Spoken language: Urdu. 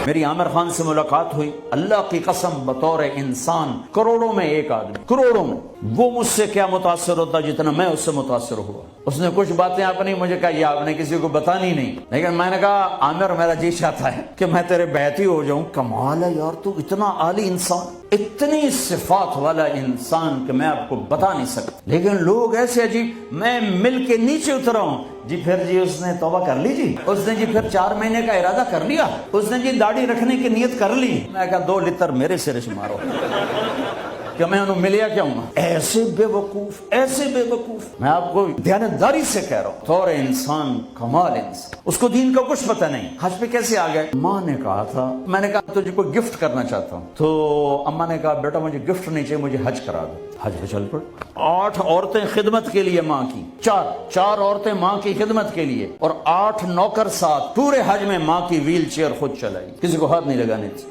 میری عامر خان سے ملاقات ہوئی، اللہ کی قسم بطور انسان کروڑوں میں ایک آدمی، کروڑوں میں وہ مجھ سے کیا متاثر ہوتا جتنا میں اس سے متاثر ہوا۔ اس نے کچھ باتیں اپنی مجھے کہا یہ آپ نے کسی کو بتانی نہیں، لیکن میں نے کہا عامر میرا جی چاہتا ہے کہ میں تیرے بیعتی ہو جاؤں۔ کمال ہے یار، تو اتنا عالی انسان، اتنی صفات والا انسان کہ میں آپ کو بتا نہیں سکتا، لیکن لوگ ایسے عجیب۔ میں مل کے نیچے اترا ہوں جی، پھر جی اس نے توبہ کر لی، جی اس نے جی پھر 4 مہینے کا ارادہ کر لیا، اس نے جی داڑھی رکھنے کی نیت کر لی۔ میں کہا 2 لتر میرے سر سے مارو کہ میں انہوں ملیا کیا ہوں۔ ایسے بے وقوف، ایسے بے وقوف، میں آپ کو دیانتداری سے کہہ رہا ہوں، طور انسان کمال انسان، اس کو دین کا کچھ پتہ نہیں۔ حج پہ کیسے آ گئے؟ ماں نے کہا تھا، میں نے کہا تجھے کوئی گفٹ کرنا چاہتا ہوں، تو اماں نے کہا بیٹا مجھے گفٹ نہیں چاہیے، مجھے حج کرا دو۔ حج پہ چل پڑ۔ 8 عورتیں خدمت کے لیے ماں کی، 4 عورتیں ماں کی خدمت کے لیے، اور 8 نوکر ساتھ، پورے حج میں ماں کی ویل چیئر خود چلائی، کسی کو ہاتھ نہیں لگانے تھی۔